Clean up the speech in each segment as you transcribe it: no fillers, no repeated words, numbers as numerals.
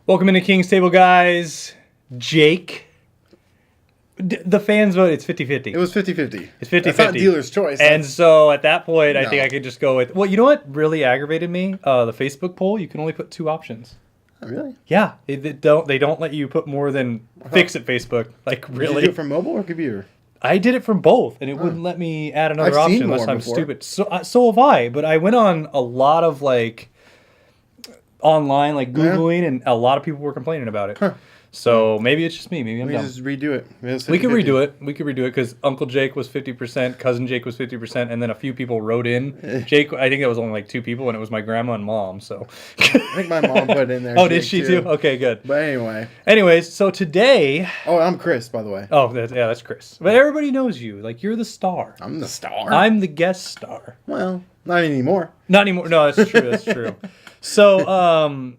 Welcome into King's Table, guys. Jake. The fans vote, it's 50-50. It was 50-50. It's 50-50. That's not dealer's choice. And so at that point, I No. think I could just go with... Well, you know what really aggravated me? The Facebook poll, you can only put 2 options. Oh, really? Yeah. They don't let you put more than fix it Facebook. Like, really? Did you do it from mobile or computer? I did it from both, and it wouldn't let me add another I've seen option unless more I'm before. stupid. So have I, but I went on a lot of, like... online, like Googling, and a lot of people were complaining about it. Huh. So maybe it's just me. Maybe I'm We dumb. just redo it. We could redo it. We could redo it because Uncle Jake was 50%, Cousin Jake was 50%, and then a few people wrote in. Jake, I think it was only like 2 people, and it was my grandma and mom. So I think my mom put it in there. oh, did she too? Okay, good. But anyway. Anyways, so today. Oh, I'm Chris, by the way. Oh, that's Chris. But everybody knows you. Like, you're the star. I'm the star. I'm the guest star. Well, not anymore. Not anymore. No, that's true. That's true. So,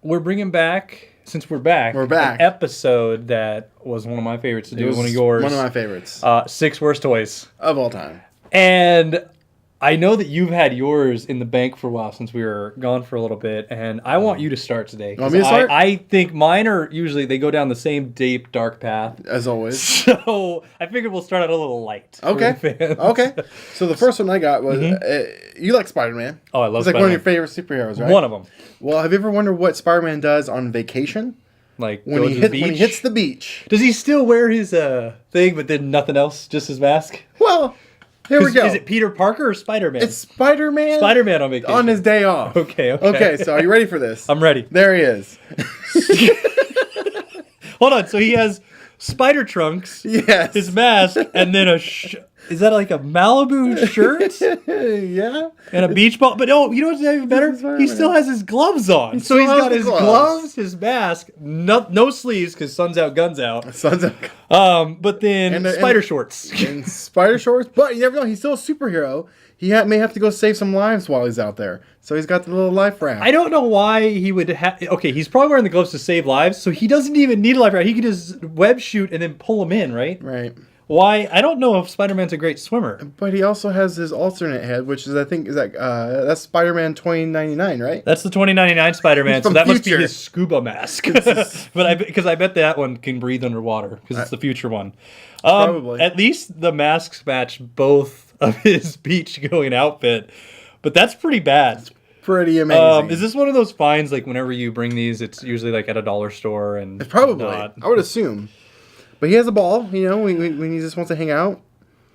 we're bringing back. Since we're back, We're back. An episode that was one of my favorites to do. It was One of yours. One of my favorites. 6 worst toys. Of all time. And I know that you've had yours in the bank for a while since we were gone for a little bit, and I want you to start today. Want me to start? I think mine are usually, they go down the same deep, dark path. As always. So I figured we'll start out a little light. for Okay. the fans. Okay. So the first one I got was, you like Spider-Man. Oh, I love It's like one of your Spider-Man. favorite superheroes, right? One of them. Well, have you ever wondered what Spider-Man does on vacation? Like, When go he to the beach. when he hits the beach. Does he still wear his thing, but then nothing else, just his mask? Well, here we go. Is it Peter Parker or Spider-Man? It's Spider-Man. Spider-Man on vacation. On his day off. Okay. Okay, so are you ready for this? I'm ready. There he is. Hold on. So he has spider trunks, Yes. his mask, and then is that like a Malibu shirt Yeah. and a beach ball? But oh, you know what's even better? Spider-Man. He still has his gloves on. So still he's has got the his gloves. gloves, his mask, no sleeves because sun's out, guns out. Sons of But then And the- spider and- shorts. in spider shorts, but you never know. He's still a superhero. He may have to go save some lives while he's out there. So he's got the little life raft. I don't know why he would have. Okay, he's probably wearing the gloves to save lives, so he doesn't even need a life raft. He can just web shoot and then pull him in, right? Right. Why? I don't know if Spider-Man's a great swimmer. But he also has his alternate head, which is, I think, that's Spider-Man 2099, right? That's the 2099 Spider-Man, He's so from that must be future. his scuba mask. But because I bet that one can breathe underwater because it's the future one. Probably. At least the masks match both of his beach-going outfit, but that's pretty bad. Pretty amazing. Is this one of those finds? Like whenever you bring these, it's usually like at a dollar store and Probably. not. I would assume. But he has a ball, when he just wants to hang out.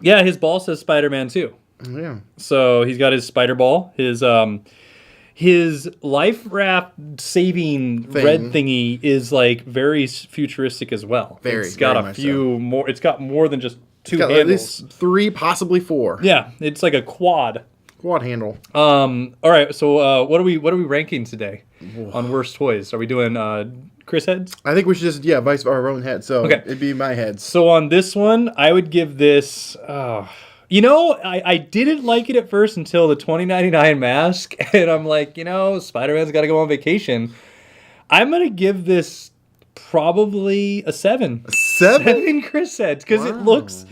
Yeah, his ball says Spider-Man too. Yeah. So he's got his spider ball, his life raft saving red thingy is like very futuristic as well. Very, it's got very a much few more. It's got more than just 2 Got handles. at least 3, possibly 4. Yeah, it's like a quad. Quad handle. All right. So what are we ranking today on worst toys? Are we doing Chris heads? I think we should just, vice our own head. So Okay. it'd be my heads. So on this one, I would give this. I didn't like it at first until the 2099 mask, and I'm like, Spider-Man's got to go on vacation. I'm gonna give this probably a 7. 7 Chris heads because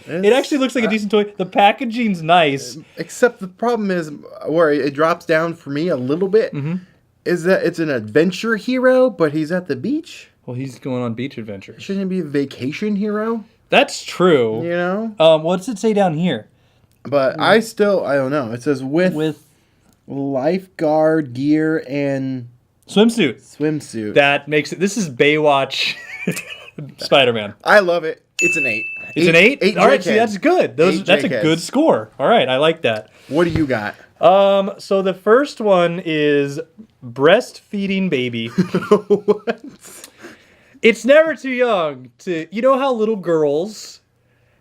it actually looks like a decent toy. The packaging's nice. Except the problem is where it drops down for me a little bit. Is that it's an adventure hero, but he's at the beach? Well, he's going on beach adventures. Shouldn't it be a vacation hero? That's true. What does it say down here? But I don't know. It says with lifeguard gear and Swimsuit. swimsuit. That makes it. This is Baywatch Spider-Man. I love it. It's an 8. It's an 8? 8 All right, see, JKs. that's good. That's a JKs. good score. All right, I like that. What do you got? So the first one is Breastfeeding Baby. What? It's never too young to... You know how little girls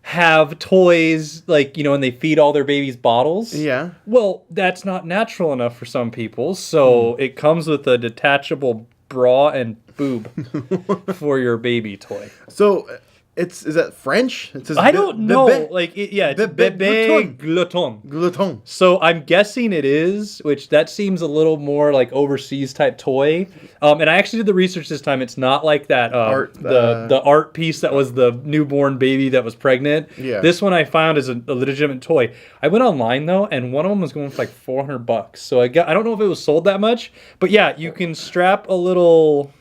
have toys, like, and they feed all their babies bottles? Yeah. Well, that's not natural enough for some people, so it comes with a detachable bra and boob for your baby toy. So is that French? It says I don't know. bébé. It's Bébé bébé glouton. Glouton. So I'm guessing it is, which that seems a little more like overseas type toy. And I actually did the research this time. It's not like that the art piece that was the newborn baby that was pregnant. Yeah. This one I found is a legitimate toy. I went online though, and one of them was going for like $400. So I don't know if it was sold that much, but yeah, you can strap a little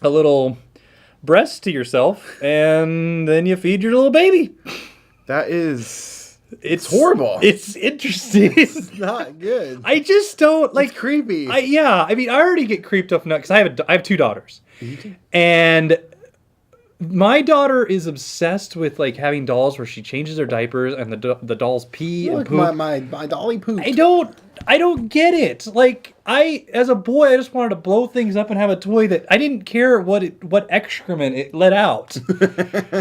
a little breast to yourself, and then you feed your little baby. That is... It's horrible. It's interesting. It's not good. I just don't like. It's creepy. I mean, I already get creeped up because I have 2 daughters, and my daughter is obsessed with like having dolls where she changes her diapers and the dolls pee and Look, poop. my dolly poop. I don't get it. Like as a boy, I just wanted to blow things up and have a toy that I didn't care what excrement it let out.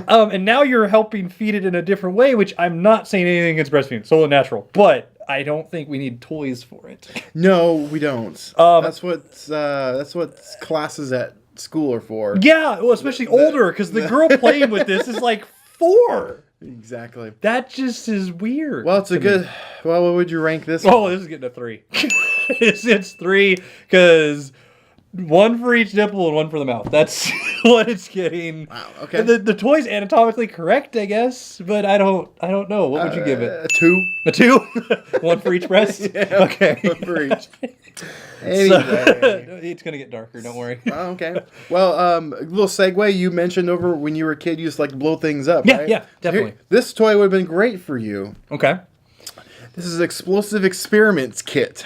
And now you're helping feed it in a different way, which I'm not saying anything against breastfeeding. It's totally natural, but I don't think we need toys for it. No, we don't. That's what classes at school are for. Yeah, well, especially older, because the girl playing with this is like 4. Exactly. That just is weird. Well, it's a good... Well, what would you rank this? Oh, this is getting a 3. It's 3 because 1 for each nipple and 1 for the mouth. That's what it's getting. Wow. Okay. And the toy's anatomically correct, I guess, but I don't know. What would you give it? A 2. A 2? 1 for each breast? Yeah, Okay. 1 for each. Anyway. So, it's gonna get darker. Don't worry. Oh, okay. Well, a little segue. You mentioned over when you were a kid, you used to like to blow things up. Yeah, right? yeah, definitely. Here, this toy would have been great for you. Okay. This is Explosive Experiments Kit.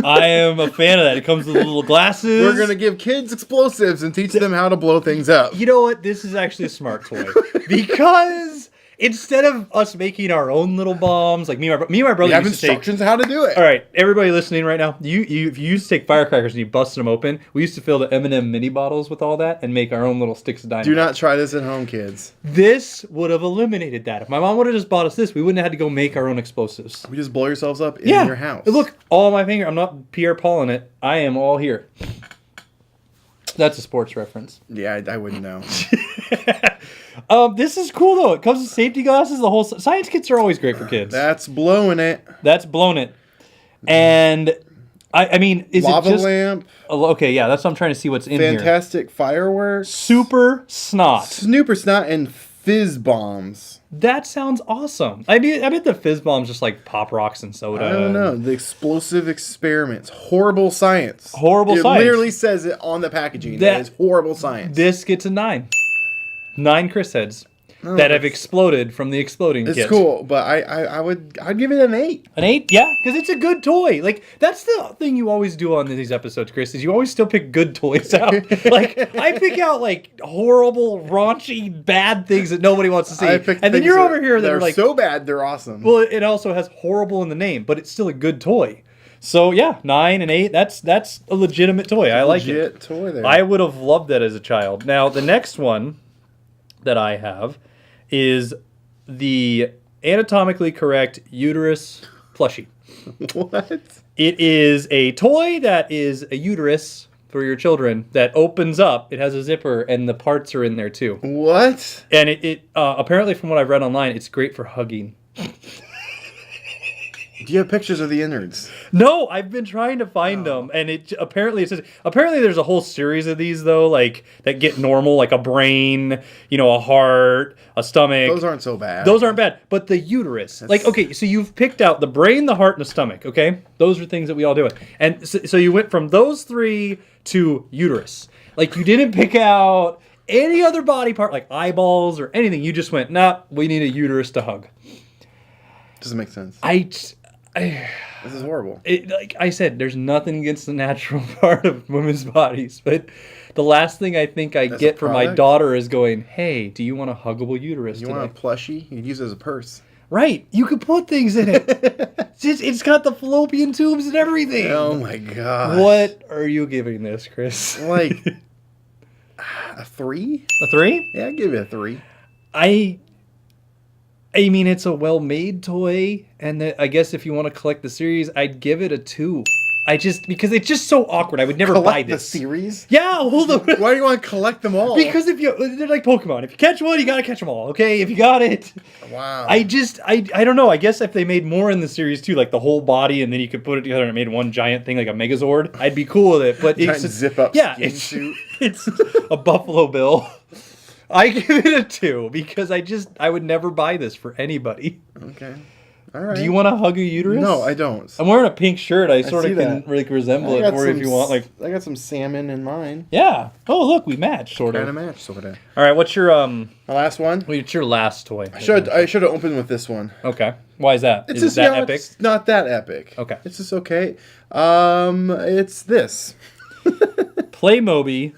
I am a fan of that. It comes with little glasses. We're gonna give kids explosives and teach them how to blow things up. You know what? This is actually a smart toy because instead of us making our own little bombs, like me and my brother We have used to take. instructions how to do it. All right, everybody listening right now, if you used to take firecrackers and you busted them open, we used to fill the M&M mini bottles with all that and make our own little sticks of dynamite. Do not try this at home, kids. This would have eliminated that. If my mom would have just bought us this, we wouldn't have had to go make our own explosives. We just blow yourselves up in your house. Look, all on my finger. I'm not Pierre Paulin it. I am all here. That's a sports reference. Yeah, I wouldn't know. This is cool though. It comes with safety glasses. The whole science kits are always great for kids. That's blowing it. That's blown it. And I mean, is Lava it just lamp? Okay? Yeah, that's what I'm trying to see what's in here. Fantastic fireworks. Super snot. Snooper snot and fizz bombs. That sounds awesome. I bet the fizz bombs just like pop rocks and soda. I don't know. The Explosive Experiments. Horrible science. Horrible It science. literally says it on the packaging. That is horrible science. This gets a 9. 9 Chris heads that have exploded from the exploding kit. It's cool, but I'd give it an 8. An 8? Yeah, because it's a good toy. Like, that's the thing you always do on these episodes, Chris, is you always still pick good toys out. Like, I pick out, like, horrible, raunchy, bad things that nobody wants to see. And then you're over here that are like... so bad, they're awesome. Well, it also has horrible in the name, but it's still a good toy. So, yeah, 9 and 8, that's a legitimate toy. I like it. Legit toy there. I would have loved that as a child. Now, the next one that I have is the anatomically correct uterus plushie. What? It is a toy that is a uterus for your children that opens up. It has a zipper and the parts are in there too. What? And it apparently from what I've read online, it's great for hugging. Do you have pictures of the innards? No, I've been trying to find them, and apparently there's a whole series of these though, like that get normal, like a brain, a heart, a stomach. Those aren't so bad. Those aren't bad, but the uterus, okay, so you've picked out the brain, the heart, and the stomach. Okay, those are things that we all do. And so you went from those 3 to uterus. Like you didn't pick out any other body part, like eyeballs or anything. You just went, nah, we need a uterus to hug. Doesn't make sense. This is horrible. Like I said, there's nothing against the natural part of women's bodies, but the last thing I think I get from my daughter is going, hey, do you want a huggable uterus today? You want a plushie? You can use it as a purse. Right. You could put things in it. It's got the fallopian tubes and everything. Oh, my God. What are you giving this, Chris? Like, a 3? A 3? Yeah, I'd give it a 3. I mean, it's a well-made toy, and I guess if you want to collect the series, I'd give it a 2. Because it's just so awkward. I would never buy this. The series? Yeah, hold on. Why do you want to collect them all? Because they're like Pokemon. If you catch one, you gotta catch them all. Okay, if you got it. Wow. I don't know. I guess if they made more in the series too, like the whole body, and then you could put it together and it made one giant thing like a Megazord, I'd be cool with it. But it's just zip up. Yeah, skin suit. It's a Buffalo Bill. I give it a 2 because I would never buy this for anybody. Okay. All right. Do you want to hug a uterus? No, I don't. I'm wearing a pink shirt. I sort of see can that. like resemble it for you if you want. Like, I got some salmon in mine. yeah. Oh, look, we match sort Kind of. of match, sort of. All right, what's your My last one. What's your last toy? I should have opened with this one. Okay. Why is that? It's Is just it that epic? It's not that epic. Okay. It's just okay. It's this. Play Moby.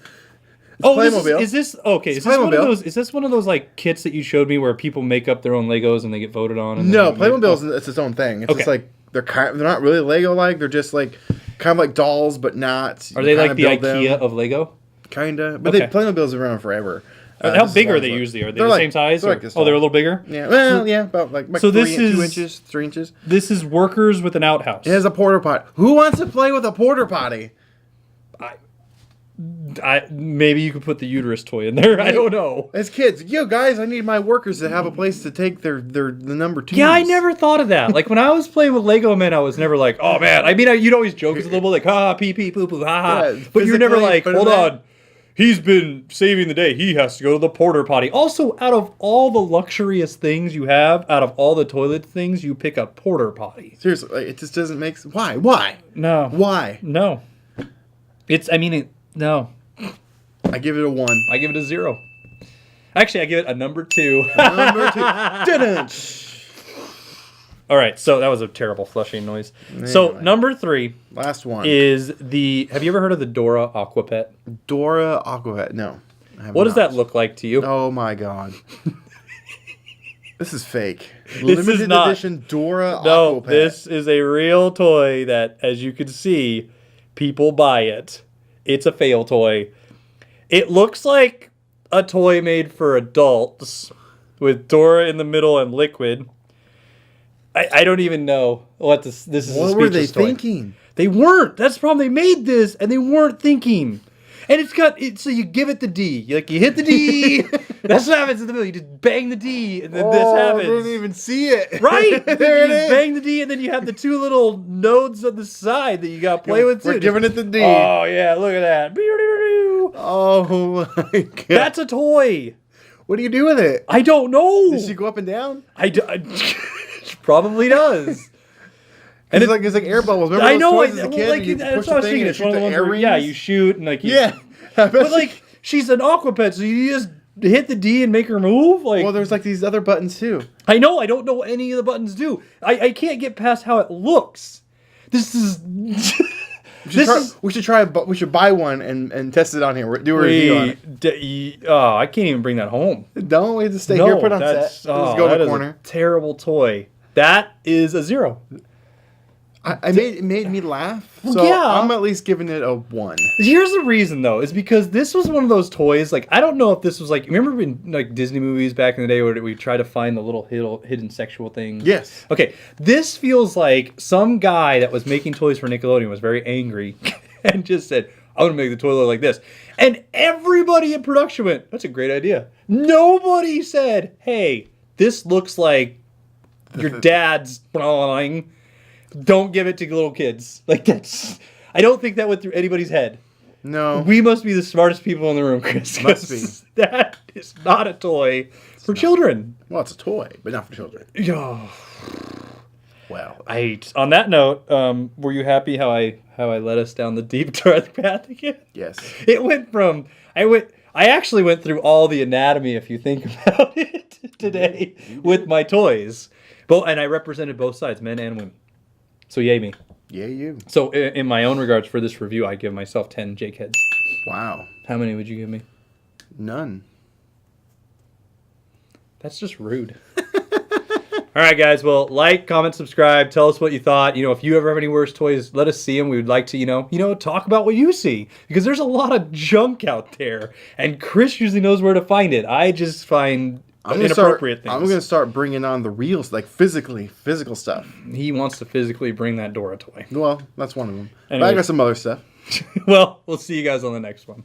Oh, Playmobil. is this okay? Is this one of those? Is this one of those like kits that you showed me where people make up their own Legos and they get voted on? And No, Playmobil's it's its own thing. It's just like they're not really Lego like. They're just like kind of like dolls, but not. Are they like the IKEA of Lego? Kinda, but Playmobil's been around forever. How big are they usually? Are they the same size? They're like this they're a little bigger. Yeah, well, yeah, about like so 2 inches, 3 inches. This is workers with an outhouse. It has a porta potty. Who wants to play with a porta potty? Maybe you could put the uterus toy in there. I don't know. As kids, yo guys, I need my workers to have a place to take the number 2s. Yeah, I never thought of that. Like when I was playing with Lego men, I was never like, oh man. I mean, you'd always joke a little bit like, ha, pee pee poo poo, ha ha. Yeah, but you're never like, hold on. He's been saving the day. He has to go to the porta potty. Also, out of all the luxurious things you have, out of all the toilet things, you pick a porta potty. Seriously, like, it just doesn't make sense. Why? No. Why? No. No. I give it a 1. I give it a 0. Actually, I give it a number 2. Number 2. Didn't. All right, so that was a terrible flushing noise. Anyway. So number 3, last one, is the. Have you ever heard of the Dora Aqua Pet? Dora Aqua Pet. No. What does that look like to you? Oh my god. This is fake. This Limited is not. edition Dora No, Aqua Pet. this is a real toy that, as you can see, people buy it. It's a fail toy. It looks like a toy made for adults with Dora in the middle and Liquid. I don't even know what this is. What were they thinking? They weren't. That's the problem. They made this and they weren't thinking. And it's got it. So you give it the D. You hit the D. That's what happens in the middle. You just bang the D, and then this happens. I didn't even see it. Right? There it is. Bang the D, and then you have the 2 little nodes on the side that you got to play with too. We're giving it the D. Oh yeah, look at that. Oh my god. That's a toy. What do you do with it? I don't know. Does she go up and down? She probably does. And it's like air bubbles. Remember I know. those toys as a kid? Like, you that's push what I was the thing thinking. and It's shoot one of the the ones air where, rings? yeah, you shoot and like Yeah. But like she's an aqua pet, so you just hit the D and make her move. Like, well, there's like these other buttons too. I know. I don't know what any of the buttons do. I can't get past how it looks. This is. We should buy one and test it on here. Do a review on it. I can't even bring that home. Don't we have to stay here? Put on set. Let's go to the corner. A terrible toy. That is a 0. It made me laugh. So yeah. I'm at least giving it a 1. Here's the reason though, is because this was one of those toys. Like I don't know if this was like, remember in like Disney movies back in the day where we try to find the little hidden sexual things? Yes. Okay, this feels like some guy that was making toys for Nickelodeon was very angry and just said, "I'm gonna make the toy look like this," and everybody in production went, "That's a great idea." Nobody said, "Hey, this looks like your dad's drawing. Don't give it to little kids." Like that's. I don't think that went through anybody's head. No. We must be the smartest people in the room, Chris. Must be. That is not a toy for children. Well, it's a toy, but not for children. Oh. Well, on that note, were you happy how I led us down the deep dark path again? yes. It went from I actually went through all the anatomy if you think about it today with my toys. And I represented both sides, men and women. So yay me. Yeah, you. So in my own regards for this review, I give myself 10 Jake heads. Wow. How many would you give me? None. That's just rude. All right, guys. Well, like, comment, subscribe. Tell us what you thought. If you ever have any worse toys, let us see them. We would like to, talk about what you see. Because there's a lot of junk out there. And Chris usually knows where to find it. I just find inappropriate things. I'm going to start bringing on the reals, like physical stuff. He wants to physically bring that Dora toy. Well, that's one of them. Anyways. But I got some other stuff. Well, we'll see you guys on the next one.